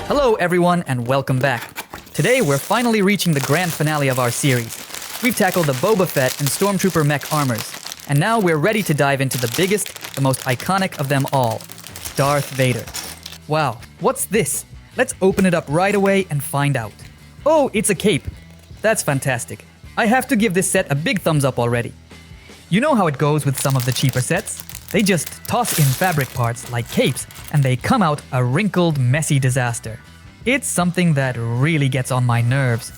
Hello everyone and welcome back. Today we're finally reaching the grand finale of our series. We've tackled the Boba Fett and Stormtrooper Mech armors, and now we're ready to dive into the biggest, the most iconic of them all, Darth Vader. Wow, what's this? Let's open it up right away and find out. Oh, it's a cape. That's fantastic. I have to give this set a big thumbs up already. You know how it goes with some of the cheaper sets? They just toss in fabric parts like capes and they come out a wrinkled, messy disaster. It's something that really gets on my nerves.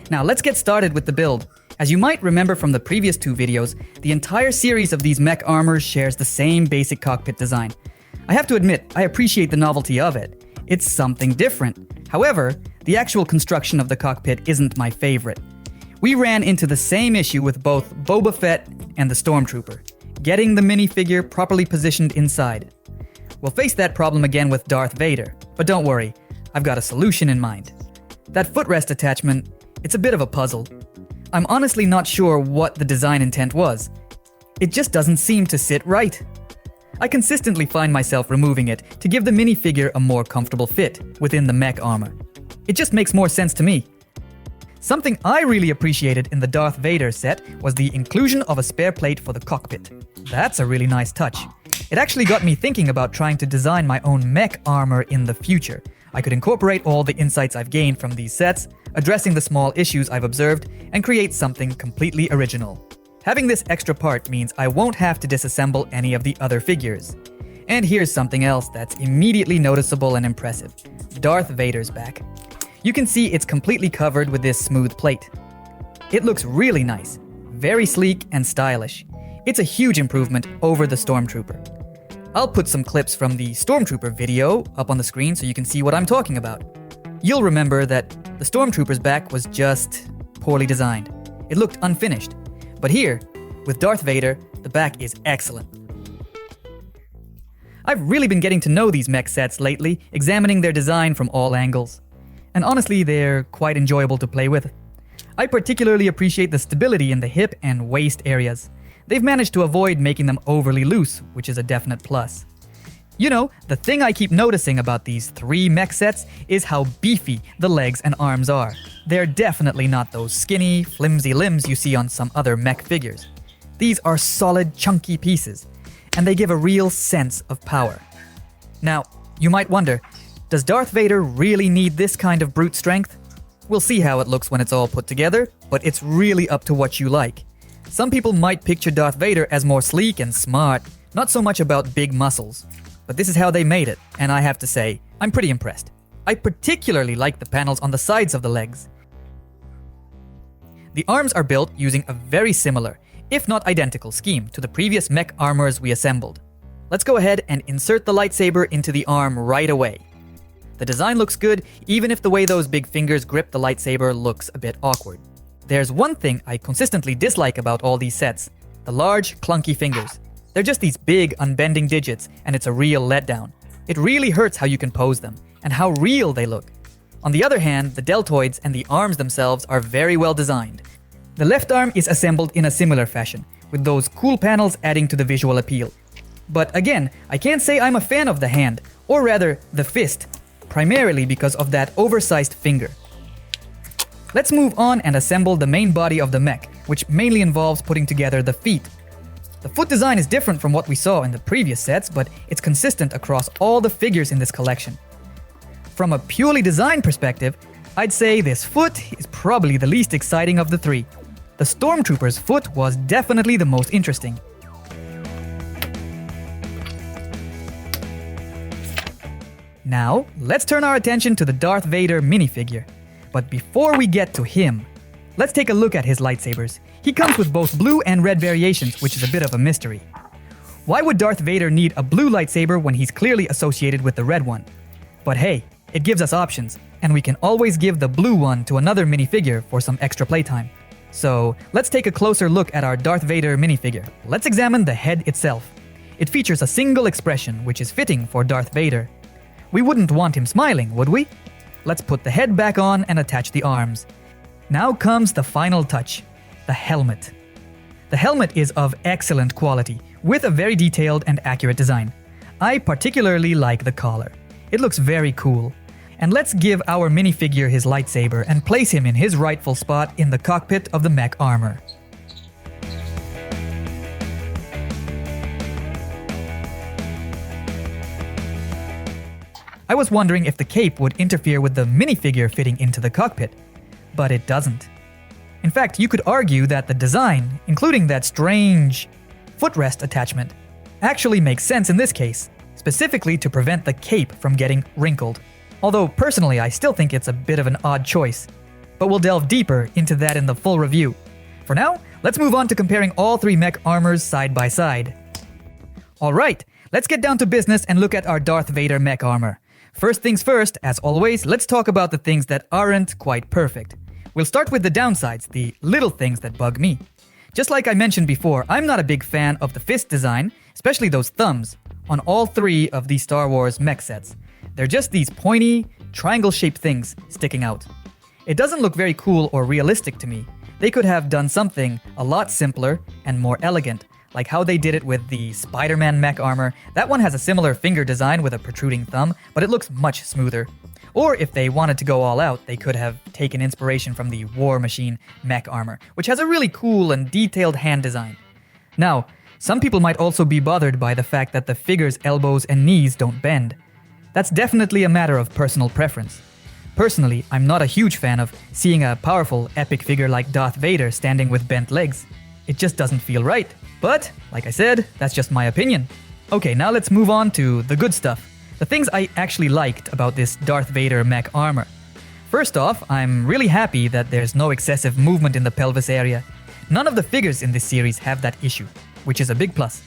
Now let's get started with the build. As you might remember from the previous two videos, the entire series of these mech armors shares the same basic cockpit design. I have to admit, I appreciate the novelty of it. It's something different. However, the actual construction of the cockpit isn't my favorite. We ran into the same issue with both Boba Fett and the Stormtrooper, getting the minifigure properly positioned inside. We'll face that problem again with Darth Vader, but don't worry, I've got a solution in mind. That footrest attachment, it's a bit of a puzzle. I'm honestly not sure what the design intent was. It just doesn't seem to sit right. I consistently find myself removing it to give the minifigure a more comfortable fit within the mech armor. It just makes more sense to me. Something I really appreciated in the Darth Vader set was the inclusion of a spare plate for the cockpit. That's a really nice touch. It actually got me thinking about trying to design my own mech armor in the future. I could incorporate all the insights I've gained from these sets, addressing the small issues I've observed, and create something completely original. Having this extra part means I won't have to disassemble any of the other figures. And here's something else that's immediately noticeable and impressive. Darth Vader's back. You can see it's completely covered with this smooth plate. It looks really nice, very sleek and stylish. It's a huge improvement over the Stormtrooper. I'll put some clips from the Stormtrooper video up on the screen so you can see what I'm talking about. You'll remember that the Stormtrooper's back was just poorly designed. It looked unfinished. But here, with Darth Vader, the back is excellent. I've really been getting to know these mech sets lately, examining their design from all angles. And honestly, they're quite enjoyable to play with. I particularly appreciate the stability in the hip and waist areas. They've managed to avoid making them overly loose, which is a definite plus. You know, the thing I keep noticing about these three mech sets is how beefy the legs and arms are. They're definitely not those skinny, flimsy limbs you see on some other mech figures. These are solid, chunky pieces, and they give a real sense of power. Now, you might wonder, does Darth Vader really need this kind of brute strength? We'll see how it looks when it's all put together, but it's really up to what you like. Some people might picture Darth Vader as more sleek and smart, not so much about big muscles. But this is how they made it, and I have to say, I'm pretty impressed. I particularly like the panels on the sides of the legs. The arms are built using a very similar, if not identical scheme to the previous mech armors we assembled. Let's go ahead and insert the lightsaber into the arm right away. The design looks good, even if the way those big fingers grip the lightsaber looks a bit awkward. There's one thing I consistently dislike about all these sets, the large, clunky fingers. They're just these big, unbending digits, and it's a real letdown. It really hurts how you can pose them, and how real they look. On the other hand, the deltoids and the arms themselves are very well designed. The left arm is assembled in a similar fashion, with those cool panels adding to the visual appeal. But again, I can't say I'm a fan of the hand, or rather, the fist, primarily because of that oversized finger. Let's move on and assemble the main body of the mech, which mainly involves putting together the feet. The foot design is different from what we saw in the previous sets, but it's consistent across all the figures in this collection. From a purely design perspective, I'd say this foot is probably the least exciting of the three. The Stormtrooper's foot was definitely the most interesting. Now, let's turn our attention to the Darth Vader minifigure. But before we get to him, let's take a look at his lightsabers. He comes with both blue and red variations, which is a bit of a mystery. Why would Darth Vader need a blue lightsaber when he's clearly associated with the red one? But hey, it gives us options, and we can always give the blue one to another minifigure for some extra playtime. So, let's take a closer look at our Darth Vader minifigure. Let's examine the head itself. It features a single expression, which is fitting for Darth Vader. We wouldn't want him smiling, would we? Let's put the head back on and attach the arms. Now comes the final touch, the helmet. The helmet is of excellent quality, with a very detailed and accurate design. I particularly like the collar. It looks very cool. And let's give our minifigure his lightsaber and place him in his rightful spot in the cockpit of the mech armor. I was wondering if the cape would interfere with the minifigure fitting into the cockpit, but it doesn't. In fact, you could argue that the design, including that strange footrest attachment, actually makes sense in this case, specifically to prevent the cape from getting wrinkled. Although personally, I still think it's a bit of an odd choice. But we'll delve deeper into that in the full review. For now, let's move on to comparing all three mech armors side by side. Alright, let's get down to business and look at our Darth Vader mech armor. First things first, as always, let's talk about the things that aren't quite perfect. We'll start with the downsides, the little things that bug me. Just like I mentioned before, I'm not a big fan of the fist design, especially those thumbs, on all three of the Star Wars mech sets. They're just these pointy, triangle-shaped things sticking out. It doesn't look very cool or realistic to me. They could have done something a lot simpler and more elegant, like how they did it with the Spider-Man mech armor. That one has a similar finger design with a protruding thumb, but it looks much smoother. Or if they wanted to go all out, they could have taken inspiration from the War Machine mech armor, which has a really cool and detailed hand design. Now, some people might also be bothered by the fact that the figure's elbows and knees don't bend. That's definitely a matter of personal preference. Personally, I'm not a huge fan of seeing a powerful, epic figure like Darth Vader standing with bent legs. It just doesn't feel right. But, like I said, that's just my opinion. Okay, now let's move on to the good stuff. The things I actually liked about this Darth Vader mech armor. First off, I'm really happy that there's no excessive movement in the pelvis area. None of the figures in this series have that issue, which is a big plus.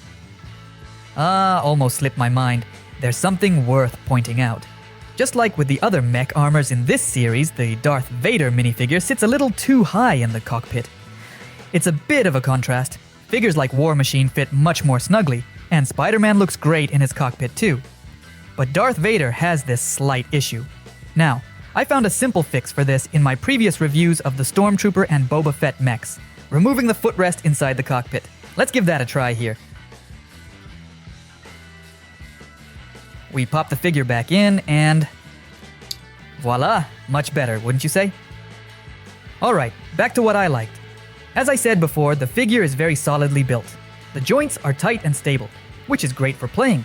Almost slipped my mind. There's something worth pointing out. Just like with the other mech armors in this series, the Darth Vader minifigure sits a little too high in the cockpit. It's a bit of a contrast. Figures like War Machine fit much more snugly, and Spider-Man looks great in his cockpit too. But Darth Vader has this slight issue. Now, I found a simple fix for this in my previous reviews of the Stormtrooper and Boba Fett mechs, removing the footrest inside the cockpit. Let's give that a try here. We pop the figure back in and voila, much better, wouldn't you say? Alright, back to what I liked. As I said before, the figure is very solidly built. The joints are tight and stable, which is great for playing.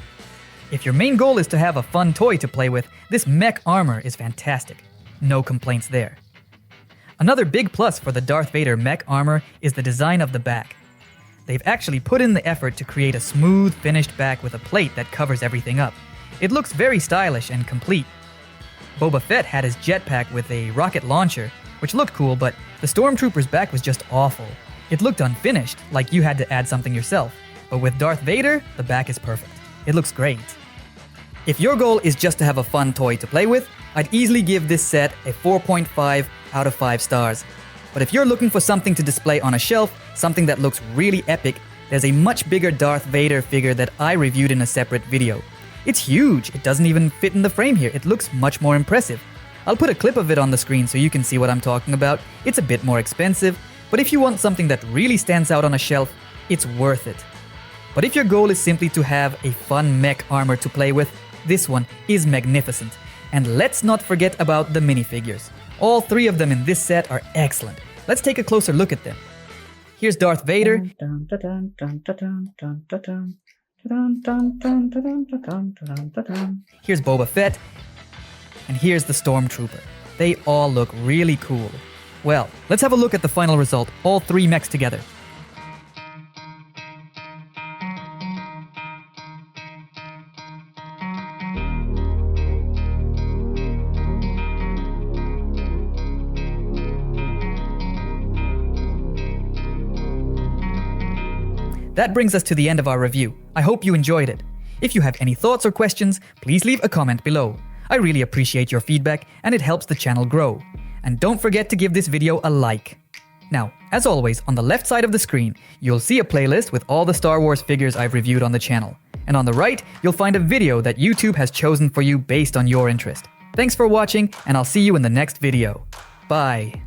If your main goal is to have a fun toy to play with, this mech armor is fantastic. No complaints there. Another big plus for the Darth Vader mech armor is the design of the back. They've actually put in the effort to create a smooth, finished back with a plate that covers everything up. It looks very stylish and complete. Boba Fett had his jetpack with a rocket launcher, which looked cool, but the Stormtrooper's back was just awful. It looked unfinished, like you had to add something yourself. But with Darth Vader, the back is perfect. It looks great. If your goal is just to have a fun toy to play with, I'd easily give this set a 4.5 out of 5 stars. But if you're looking for something to display on a shelf, something that looks really epic, there's a much bigger Darth Vader figure that I reviewed in a separate video. It's huge, it doesn't even fit in the frame here, it looks much more impressive. I'll put a clip of it on the screen so you can see what I'm talking about. It's a bit more expensive, but if you want something that really stands out on a shelf, it's worth it. But if your goal is simply to have a fun mech armor to play with, this one is magnificent. And let's not forget about the minifigures. All three of them in this set are excellent. Let's take a closer look at them. Here's Darth Vader. Here's Boba Fett. And here's the Stormtrooper. They all look really cool. Well, let's have a look at the final result, all three mechs together. That brings us to the end of our review. I hope you enjoyed it. If you have any thoughts or questions, please leave a comment below. I really appreciate your feedback and it helps the channel grow. And don't forget to give this video a like. Now, as always, on the left side of the screen, you'll see a playlist with all the Star Wars figures I've reviewed on the channel. And on the right, you'll find a video that YouTube has chosen for you based on your interest. Thanks for watching, and I'll see you in the next video. Bye.